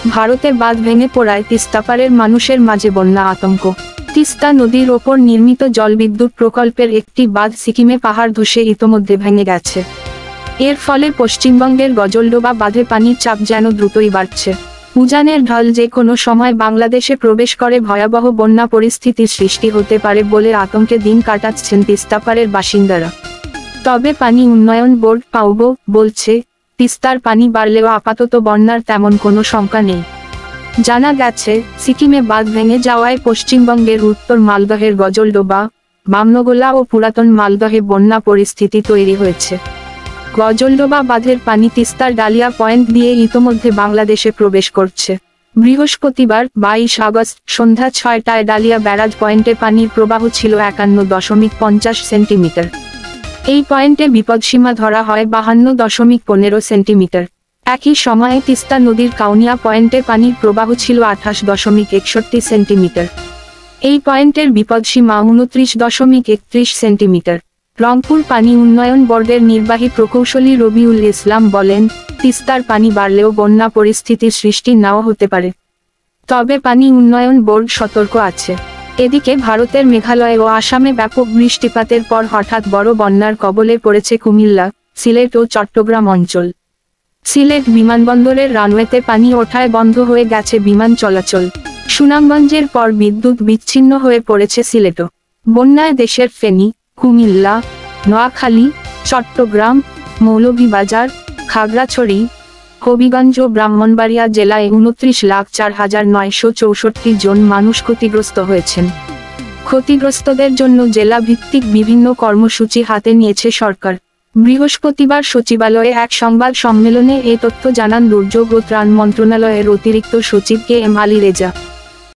ভারতে বাঁধ ভেঙে পড়ায় তিস্তাপাড়ের মানুষের মাঝে বন্যা আতঙ্ক। তিস্তা নদীর ওপর নির্মিত জলবিদ্যুৎ প্রকল্পের একটি বাঁধ সিকিমে পাহাড় ধসে ইতোমধ্যে ভেঙে গেছে। এর ফলে পশ্চিমবঙ্গের গজলডোবা বাঁধে পানির চাপ যেন দ্রুতই বাড়ছে। উজানের ঢল যে কোনো সময় বাংলাদেশে প্রবেশ করে ভয়াবহ বন্যা পরিস্থিতির সৃষ্টি হতে পারে বলে আতঙ্কে দিন কাটাচ্ছেন তিস্তাপাড়ের বাসিন্দারা। তবে পানি উন্নয়ন বোর্ড পাউবো বলছে, তিস্তার পানি বাড়লেও আপাতত বন্যার তেমন কোনো শঙ্কা নেই। জানা গেছে, সিকিমে বাঁধ ভেঙে যাওয়ায় পশ্চিমবঙ্গের উত্তর মালদহের গজলডোবা, বামনগোলা ও পুরাতন মালদহে বন্যা পরিস্থিতি তৈরি হয়েছে। গজলডোবা বাঁধের পানি তিস্তার ডালিয়া পয়েন্ট দিয়ে ইতোমধ্যে বাংলাদেশে প্রবেশ করছে। বৃহস্পতিবার 22 আগস্ট সন্ধ্যা 6টায় ডালিয়া ব্যারাজ পয়েন্টে পানির প্রবাহ ছিল 51.50 সেন্টিমিটার। এই পয়েন্টে বিপদসীমা ধরা হয় 52.15 সেন্টিমিটার। একই সময়ে তিস্তা নদীর কাউনিয়া পয়েন্টে পানির প্রবাহ ছিল 28.61 সেন্টিমিটার। এই পয়েন্টের বিপদসীমা 29.31 সেন্টিমিটার। রংপুর পানি উন্নয়ন বোর্ডের নির্বাহী প্রকৌশলী রবিউল ইসলাম বলেন, তিস্তার পানি বাড়লেও বন্যা পরিস্থিতির সৃষ্টি নাও হতে পারে। তবে পানি উন্নয়ন বোর্ড সতর্ক আছে। এদিকে ভারতের মেঘালয় ও আসামে ব্যাপক বৃষ্টিপাতের পর হঠাৎ বড় বন্যার কবলে পড়েছে কুমিল্লা, সিলেট ও চট্টগ্রাম অঞ্চল। সিলেট বিমানবন্দরের রানওয়েতে পানি ওঠায় বন্ধ হয়ে গেছে বিমান চলাচল। সুনামগঞ্জের পর বিদ্যুৎ বিচ্ছিন্ন হয়ে পড়েছে সিলেটও। বন্যায় দেশের ফেনী, কুমিল্লা, নোয়াখালী, চট্টগ্রাম, মৌলভীবাজার, খাগড়াছড়ি, হবিগঞ্জ ও ব্রাহ্মণবাড়িয়া জেলায় 29,04,964 জন মানুষ ক্ষতিগ্রস্ত হয়েছেন। ক্ষতিগ্রস্তদের জন্য জেলা ভিত্তিক বিভিন্ন কর্মসূচি হাতে নিয়েছে সরকার। বৃহস্পতিবার সচিবালয়ে এক সংবাদ সম্মেলনে এ তথ্য জানান দুর্যোগ ও ত্রাণ মন্ত্রণালয়ের অতিরিক্ত সচিব কে এম আলী রেজা।